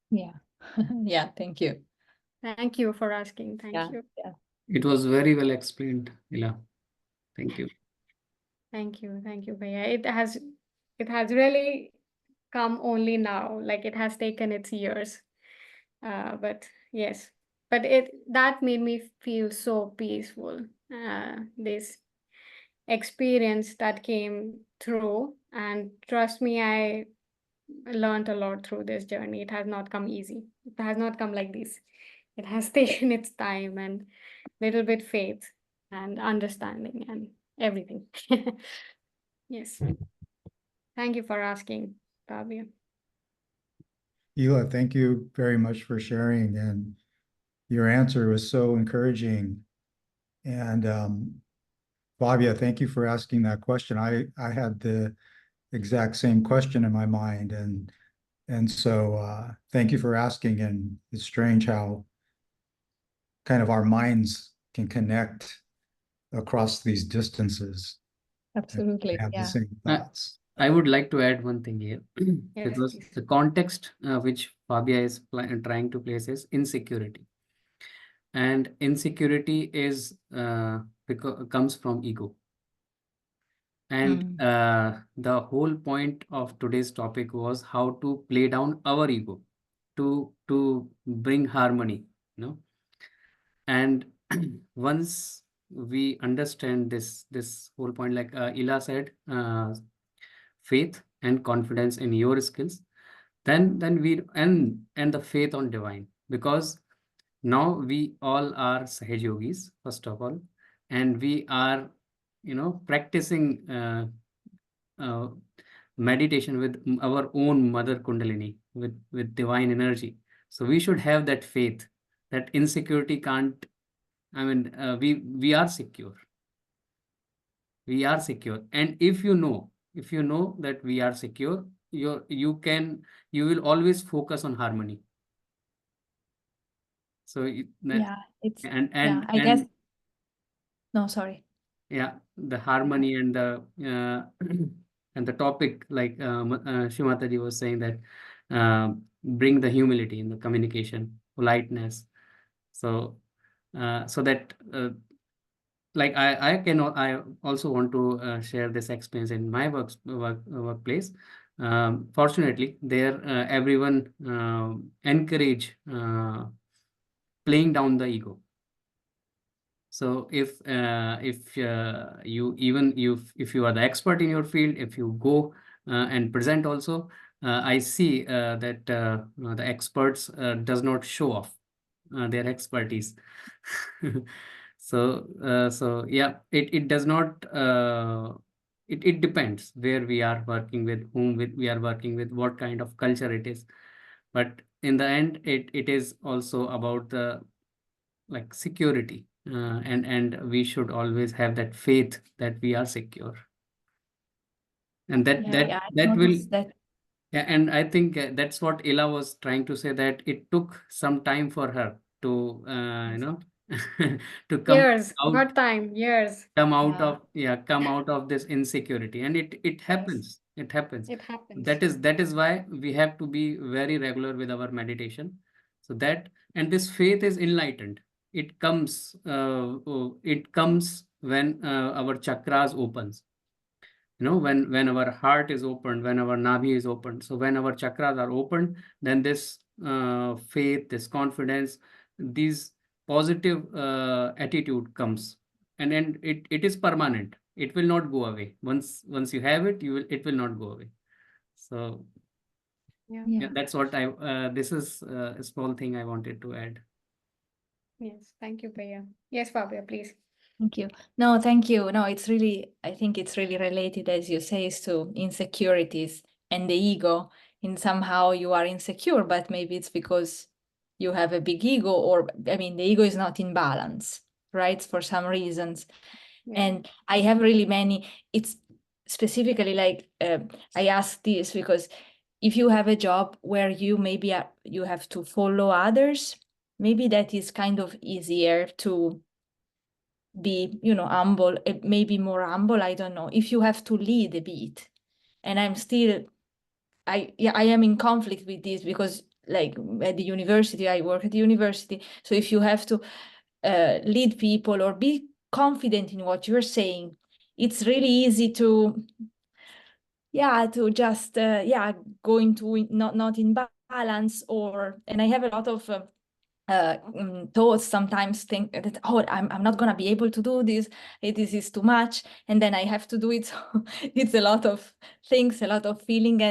Yeah. Yeah, thank you. Thank you for asking. Thank you. Yeah. It was very well explained, Ila. Thank you. Thank you. Thank you, Bhaiya. It has really come only now. Like it has taken its years. But yes, but that made me feel so peaceful. This experience that came through, and trust me, I learned a lot through this journey. It has not come easy. It has not come like this. It has taken its time and little bit faith and understanding and everything. Yes. Thank you for asking, Kavya. Ela, thank you very much for sharing, and your answer was so encouraging. And Fabia, thank you for asking that question. I had the exact same question in my mind, and so thank you for asking. And it's strange how kind of our minds can connect across these distances and Absolutely. have the Yeah. same thoughts. I would like to add one thing here, Yes, because please. the context which Fabia is trying to place is insecurity, and insecurity is comes from ego. And the whole point of today's topic was how to play down our ego to bring harmony, you know. And once we understand this whole point, like Ila said, faith and confidence in your skills, then we and the faith on divine, because now we all are Sahaj yogis, first of all, and we are, practicing uh, meditation with our own mother Kundalini, with divine energy. So we should have that faith that insecurity can't. I mean, we are secure. We are secure, and if you know that we are secure, you will always focus on harmony. So Yeah. It's and yeah. and I guess. and No, sorry. yeah, the harmony and the and the topic, like Shimataji was saying, that bring the humility in the communication, politeness. So so that like I also want to share this experience in my workplace. Fortunately, there everyone encourage playing down the ego. So if if you are the expert in your field, if you go and present also, I see that the experts does not show off their expertise. So yeah, it does not. It depends where we are working with, whom we are working with, what kind of culture it is. But in the end, it is also about the like security, and we should always have that faith that we are secure, and Yeah. I that will. noticed that. Yeah, and I think that's what Ella was trying to say, that it took some time for her to to Years. out What time? Years. Yeah. come out of this insecurity, and it Yes. happens. It happens. That is why we have to be very regular with our meditation, so that, and this faith is enlightened. It comes when our chakras opens, when our heart is opened, when our navi is opened. So when our chakras are opened, then this faith, this confidence, these positive attitude comes, and then it is permanent. It will not go away. Once you have it, it will not go away. So Yeah. yeah, that's what this is a small thing I wanted to add. Yes. Thank you, Priya. Yes, Fabia, please. Thank you. No, thank you. No, I think it's really related, as you say, to insecurities and the ego. In somehow you are insecure, but maybe it's because you have a big ego, or I mean, the ego is not in balance, right? For some reasons. Yeah. And I have really many, it's specifically like, I ask this because if you have a job where you maybe you have to follow others, maybe that is kind of easier to be, humble, maybe more humble, I don't know, if you have to lead a bit. And I'm still, I am in conflict with this, because like at the university, I work at the university. So if you have to lead people or be confident in what you're saying, it's really easy to just go into not in balance. And I have a lot of thoughts, sometimes think that, oh, I'm not gonna be able to do this, this is too much, and then I have to do it. So it's a lot of things, a lot of feeling,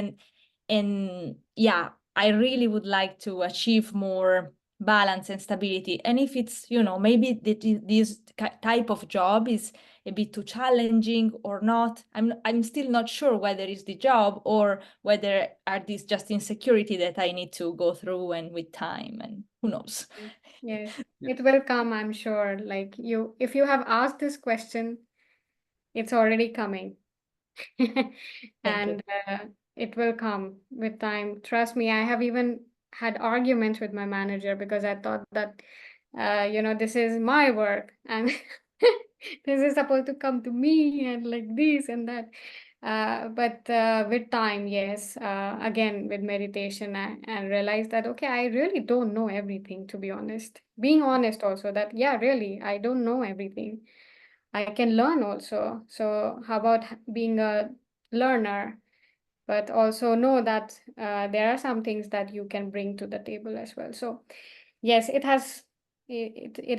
and yeah, I really would like to achieve more balance and stability. And if it's, maybe this type of job is a bit too challenging or not, I'm still not sure whether it's the job or whether are these just insecurity that I need to go through, and with time, and who knows. Yes, Yeah. it will come, I'm sure. Like if you have asked this question, it's already coming. And it will come with time. Trust me, I have even had arguments with my manager because I thought that, this is my work and this is supposed to come to me and like this and that. But with time, yes, again, with meditation, I realized that, okay, I really don't know everything, to be honest. Being honest also that, yeah, really, I don't know everything. I can learn also. So how about being a learner, but also know that there are some things that you can bring to the table as well. So yes, it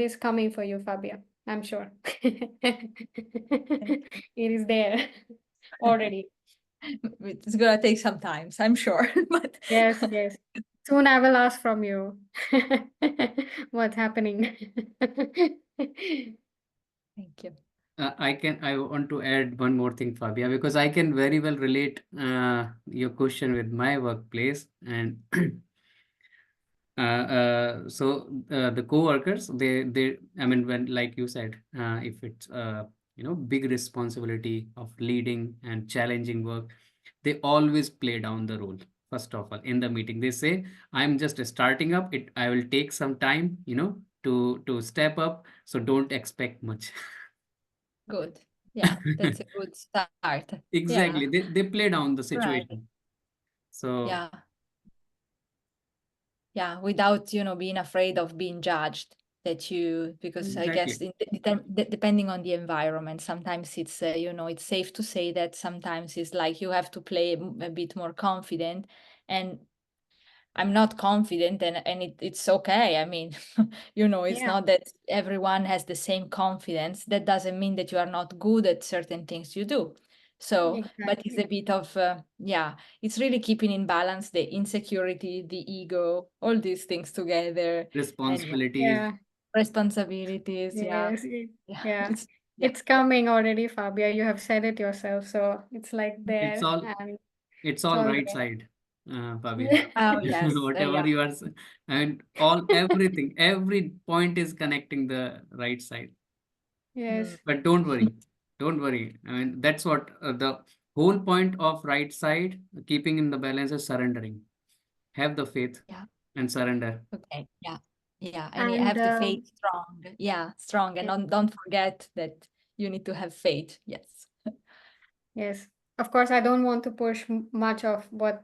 is coming for you, Fabia. I'm sure. It is there already. It's gonna take some time, I'm sure. But Yes, yes. Soon I will ask from you what's happening. thank you. I want to add one more thing, Fabia, because I can very well relate your question with my workplace. And the co-workers, I mean, when, like you said, if it's big responsibility of leading and challenging work, they always play down the role. First of all, in the meeting, they say, I'm just starting up. I will take some time, to step up. So don't expect much. Good. Yeah, that's a good start. Exactly. Yeah, They play down the right. situation. So Yeah. Yeah, without, being afraid of being judged, because I guess exactly. depending on the environment, sometimes it's, it's safe to say that sometimes it's like you have to play a bit more confident, and I'm not confident, and it's okay. I mean, it's Yeah, not that everyone has the same confidence. That doesn't mean that you are not good at certain things you do. So, but it's exactly. a bit of, yeah, it's really keeping in balance the insecurity, the ego, all these things together. And yeah, Responsibilities. Yeah, responsibilities. Yeah. yes, Yeah. yeah. Yeah. It's coming already, Fabia. You have said it yourself, so it's like It's there all and it's it's all all right there. side, Fabia. Oh, yes. Whatever Yeah. you are, and everything, every point is connecting the right side. Mm, Yes, But don't worry, don't worry. I mean, that's what the whole point of right side, keeping in the balance, is surrendering. Have the faith yeah. and surrender. Okay. Yeah. Yeah. And you and have the faith strong. Yeah. Strong. And yes, don't forget that you need to have faith. Yes. yes. Of course, I don't want to push much of what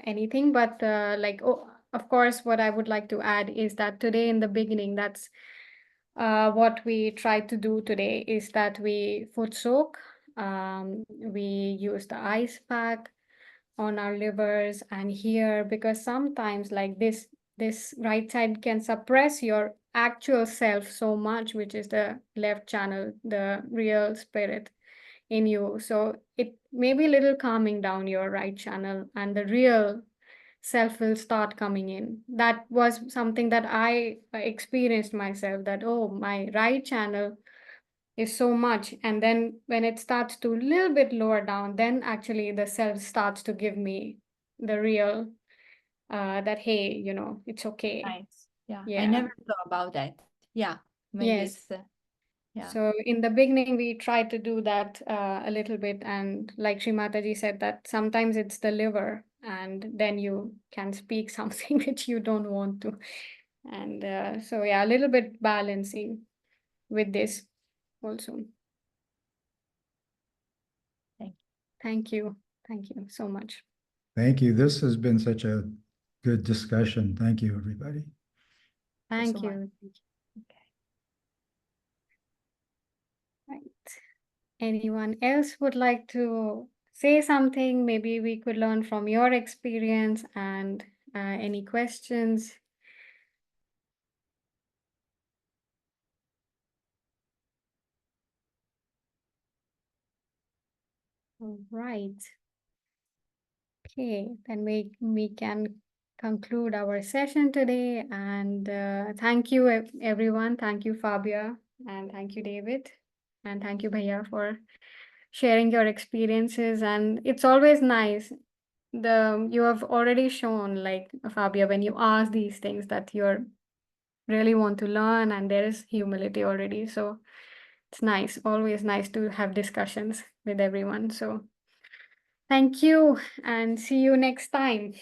anything, but like, oh, of course, what I would like to add is that today in the beginning, that's what we try to do today is that we foot soak. We use the ice pack on our livers and here because sometimes like this right side can suppress your actual self so much, which is the left channel, the real spirit in you. So it may be a little calming down your right channel and the real self will start coming in. That was something that I experienced myself, that oh, my right channel is so much, and then when it starts to a little bit lower down, then actually the self starts to give me the real that hey, it's okay. Nice. Yeah. I Yeah. never thought about that. Yeah. Maybe Yes. it's, yeah. So in the beginning, we try to do that a little bit, and like Sri Mataji said, that sometimes it's the liver, and then you can speak something which you don't want to, and so yeah, a little bit balancing with this also. Thank Thank you, thank you so much. Thank you. This has been such a good discussion. Thank you, everybody. you so Thank much. you. Okay. Right. Anyone else would like to say something? Maybe we could learn from your experience and any questions. All right. Okay, then we can conclude our session today. And thank you, everyone. Thank you, Fabia, and thank you, David, and thank you, Bhaiya, for sharing your experiences. And it's always nice. You have already shown, like Fabia, when you ask these things, that you're really want to learn, and there is humility already. So it's nice, always nice to have discussions with everyone. So thank you, and see you next time.